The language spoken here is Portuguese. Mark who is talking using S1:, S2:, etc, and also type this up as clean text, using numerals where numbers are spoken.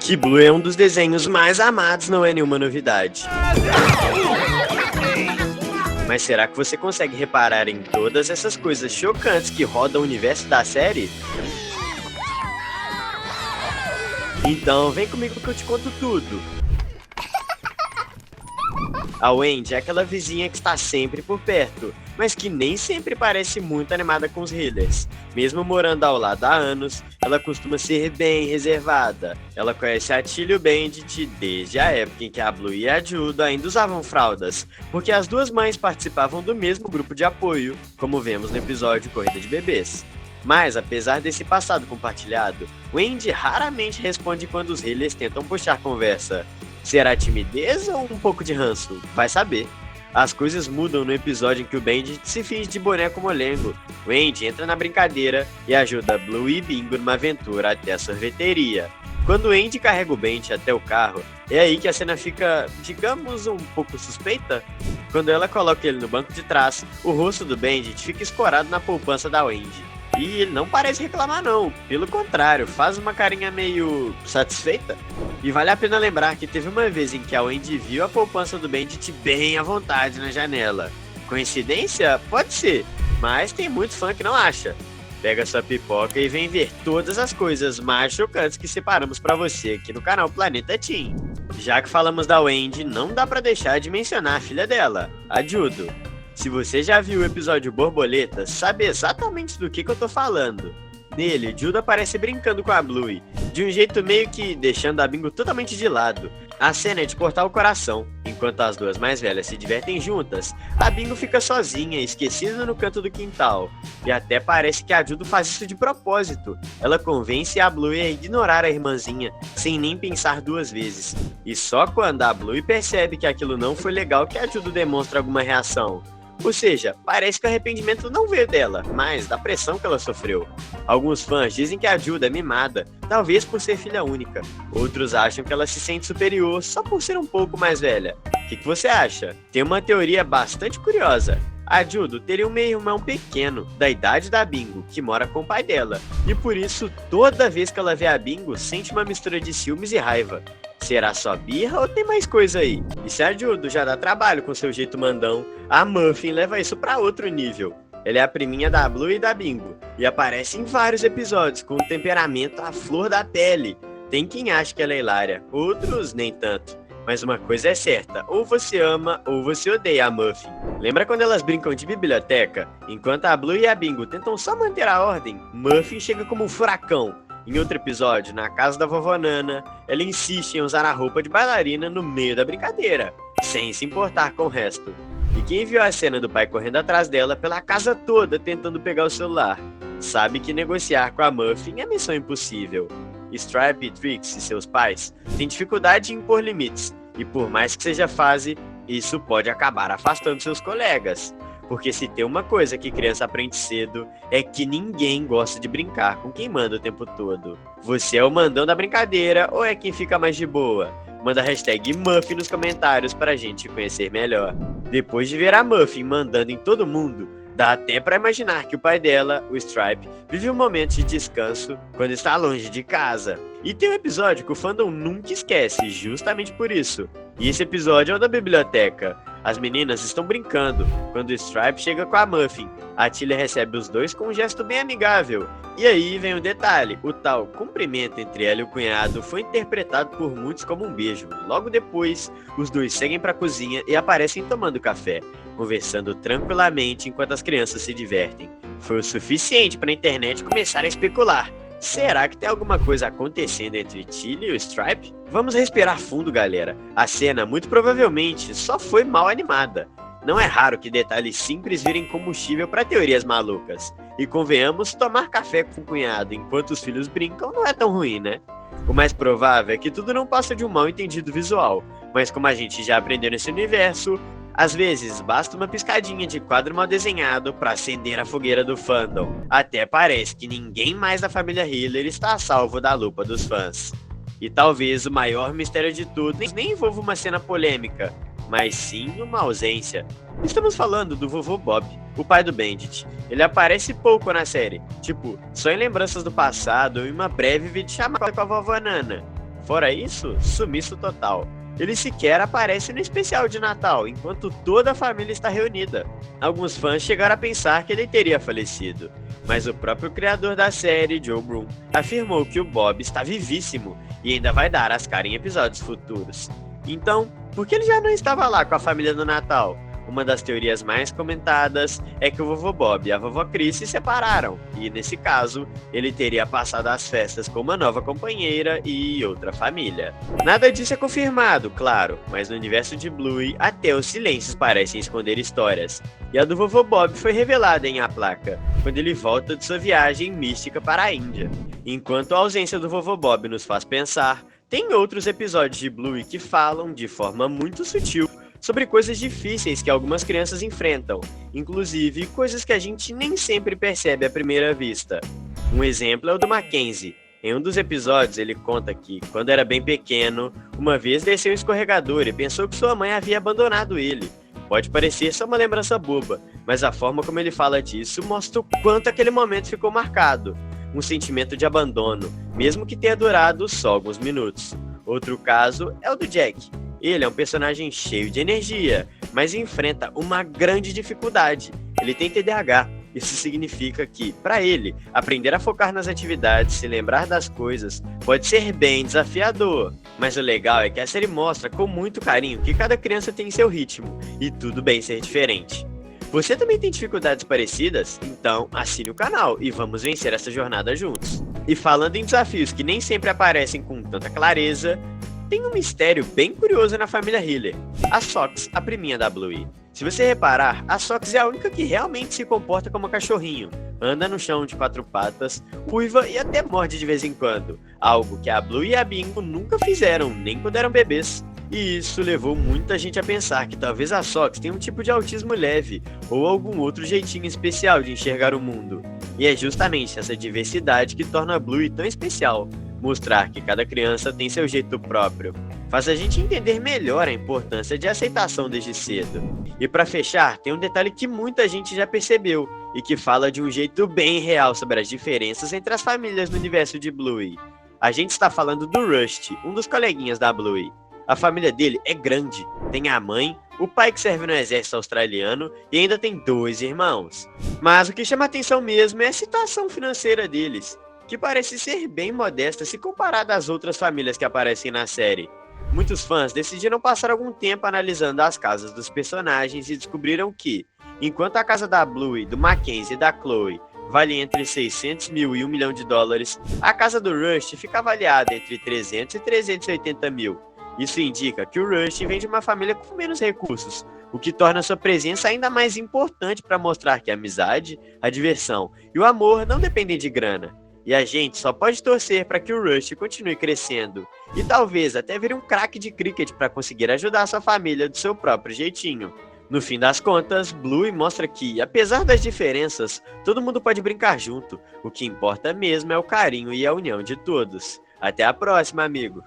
S1: Que Blue é um dos desenhos mais amados não é nenhuma novidade. Mas será que você consegue reparar em todas essas coisas chocantes que rodam o universo da série? Então vem comigo que eu te conto tudo. A Wendy é aquela vizinha que está sempre por perto, mas que nem sempre parece muito animada com os healers. Mesmo morando ao lado há anos, ela costuma ser bem reservada. Ela conhece a Tilly e o Bandit desde a época em que a Blue e a Judo ainda usavam fraldas, porque as duas mães participavam do mesmo grupo de apoio, como vemos no episódio Corrida de Bebês. Mas, apesar desse passado compartilhado, Wendy raramente responde quando os healers tentam puxar conversa. Será timidez ou um pouco de ranço? Vai saber. As coisas mudam no episódio em que o Bandit se finge de boneco molengo. Wendy entra na brincadeira e ajuda Blue e Bingo numa aventura até a sorveteria. Quando Wendy carrega o Bandit até o carro, é aí que a cena fica, digamos, um pouco suspeita. Quando ela coloca ele no banco de trás, o rosto do Bandit fica escorado na poupança da Wendy. E ele não parece reclamar não, pelo contrário, faz uma carinha meio satisfeita. E vale a pena lembrar que teve uma vez em que a Wendy viu a poupança do Bandit bem à vontade na janela. Coincidência? Pode ser, mas tem muito fã que não acha. Pega sua pipoca e vem ver todas as coisas mais chocantes que separamos pra você aqui no canal Planeta Teen. Já que falamos da Wendy, não dá pra deixar de mencionar a filha dela, a Judo. Se você já viu o episódio Borboleta, sabe exatamente do que eu tô falando. Nele, Judo aparece brincando com a Bluey, de um jeito meio que deixando a Bingo totalmente de lado. A cena é de cortar o coração. Enquanto as duas mais velhas se divertem juntas, a Bingo fica sozinha, esquecida no canto do quintal. E até parece que a Judo faz isso de propósito. Ela convence a Bluey a ignorar a irmãzinha, sem nem pensar duas vezes. E só quando a Bluey percebe que aquilo não foi legal que a Judo demonstra alguma reação. Ou seja, parece que o arrependimento não veio dela, mas da pressão que ela sofreu. Alguns fãs dizem que a Judo é mimada, talvez por ser filha única. Outros acham que ela se sente superior só por ser um pouco mais velha. O que você acha? Tem uma teoria bastante curiosa. A Judo teria um meio-irmão pequeno, da idade da Bingo, que mora com o pai dela. E por isso, toda vez que ela vê a Bingo, sente uma mistura de ciúmes e raiva. Será só birra ou tem mais coisa aí? E se a Judo já dá trabalho com seu jeito mandão, a Muffin leva isso pra outro nível. Ela é a priminha da Blue e da Bingo, e aparece em vários episódios com um temperamento à flor da pele. Tem quem acha que ela é hilária, outros nem tanto. Mas uma coisa é certa, ou você ama ou você odeia a Muffin. Lembra quando elas brincam de biblioteca? Enquanto a Blue e a Bingo tentam só manter a ordem, Muffin chega como um furacão. Em outro episódio, na casa da vovó Nana, ela insiste em usar a roupa de bailarina no meio da brincadeira, sem se importar com o resto. E quem viu a cena do pai correndo atrás dela pela casa toda tentando pegar o celular, sabe que negociar com a Muffin é missão impossível. Stripe, Trix e seus pais têm dificuldade em impor limites, e por mais que seja fase, isso pode acabar afastando seus colegas. Porque se tem uma coisa que criança aprende cedo, é que ninguém gosta de brincar com quem manda o tempo todo. Você é o mandão da brincadeira ou é quem fica mais de boa? Manda a hashtag Muffin nos comentários pra gente conhecer melhor. Depois de ver a Muffin mandando em todo mundo, dá até pra imaginar que o pai dela, o Stripe, vive um momento de descanso quando está longe de casa. E tem um episódio que o fandom nunca esquece, justamente por isso. E esse episódio é o da biblioteca. As meninas estão brincando, quando o Stripe chega com a Muffin. A Tilly recebe os dois com um gesto bem amigável. E aí vem o detalhe, o tal cumprimento entre ela e o cunhado foi interpretado por muitos como um beijo. Logo depois, os dois seguem para a cozinha e aparecem tomando café, conversando tranquilamente enquanto as crianças se divertem. Foi o suficiente para a internet começar a especular. Será que tem alguma coisa acontecendo entre Tilly e o Stripe? Vamos respirar fundo, galera. A cena, muito provavelmente, só foi mal animada. Não é raro que detalhes simples virem combustível para teorias malucas. E convenhamos, tomar café com o cunhado enquanto os filhos brincam não é tão ruim, né? O mais provável é que tudo não passa de um mal entendido visual. Mas como a gente já aprendeu nesse universo, às vezes, basta uma piscadinha de quadro mal desenhado para acender a fogueira do fandom. Até parece que ninguém mais da família Healer está a salvo da lupa dos fãs. E talvez o maior mistério de tudo nem envolva uma cena polêmica, mas sim uma ausência. Estamos falando do vovô Bob, o pai do Bandit. Ele aparece pouco na série, tipo, só em lembranças do passado e uma breve videochamada com a vovó Nana. Fora isso, sumiço total. Ele sequer aparece no especial de Natal, enquanto toda a família está reunida. Alguns fãs chegaram a pensar que ele teria falecido, mas o próprio criador da série, Joe Broom, afirmou que o Bob está vivíssimo e ainda vai dar as caras em episódios futuros. Então, por que ele já não estava lá com a família no Natal? Uma das teorias mais comentadas é que o vovô Bob e a vovó Chris se separaram, e nesse caso, ele teria passado as festas com uma nova companheira e outra família. Nada disso é confirmado, claro, mas no universo de Bluey, até os silêncios parecem esconder histórias. E a do vovô Bob foi revelada em A Placa, quando ele volta de sua viagem mística para a Índia. Enquanto a ausência do vovô Bob nos faz pensar, tem outros episódios de Bluey que falam, de forma muito sutil, sobre coisas difíceis que algumas crianças enfrentam, inclusive coisas que a gente nem sempre percebe à primeira vista. Um exemplo é o do Mackenzie. Em um dos episódios ele conta que, quando era bem pequeno, uma vez desceu um escorregador e pensou que sua mãe havia abandonado ele. Pode parecer só uma lembrança boba, mas a forma como ele fala disso mostra o quanto aquele momento ficou marcado. Um sentimento de abandono, mesmo que tenha durado só alguns minutos. Outro caso é o do Jack. Ele é um personagem cheio de energia, mas enfrenta uma grande dificuldade. Ele tem TDAH. Isso significa que, para ele, aprender a focar nas atividades, se lembrar das coisas, pode ser bem desafiador. Mas o legal é que a série mostra com muito carinho que cada criança tem seu ritmo, e tudo bem ser diferente. Você também tem dificuldades parecidas? Então assine o canal e vamos vencer essa jornada juntos. E falando em desafios que nem sempre aparecem com tanta clareza, tem um mistério bem curioso na família Hiller. A Sox, a priminha da Bluey. Se você reparar, a Sox é a única que realmente se comporta como um cachorrinho. Anda no chão de 4 patas, uiva e até morde de vez em quando. Algo que a Bluey e a Bingo nunca fizeram, nem quando eram bebês. E isso levou muita gente a pensar que talvez a Sox tenha um tipo de autismo leve, ou algum outro jeitinho especial de enxergar o mundo. E é justamente essa diversidade que torna a Bluey tão especial. Mostrar que cada criança tem seu jeito próprio faz a gente entender melhor a importância de aceitação desde cedo. E para fechar, tem um detalhe que muita gente já percebeu e que fala de um jeito bem real sobre as diferenças entre as famílias no universo de Bluey. A gente está falando do Rusty, um dos coleguinhas da Bluey. A família dele é grande, tem a mãe, o pai que serve no exército australiano e ainda tem 2 irmãos. Mas o que chama atenção mesmo é a situação financeira deles, que parece ser bem modesta se comparada às outras famílias que aparecem na série. Muitos fãs decidiram passar algum tempo analisando as casas dos personagens e descobriram que, enquanto a casa da Bluey, do Mackenzie e da Chloe vale entre 600 mil e $1 milhão, a casa do Rusty fica avaliada entre 300 e 380 mil. Isso indica que o Rusty vem de uma família com menos recursos, o que torna sua presença ainda mais importante para mostrar que a amizade, a diversão e o amor não dependem de grana. E a gente só pode torcer para que o Rusty continue crescendo, e talvez até vire um craque de cricket para conseguir ajudar sua família do seu próprio jeitinho. No fim das contas, Bluey mostra que, apesar das diferenças, todo mundo pode brincar junto. O que importa mesmo é o carinho e a união de todos. Até a próxima, amigo!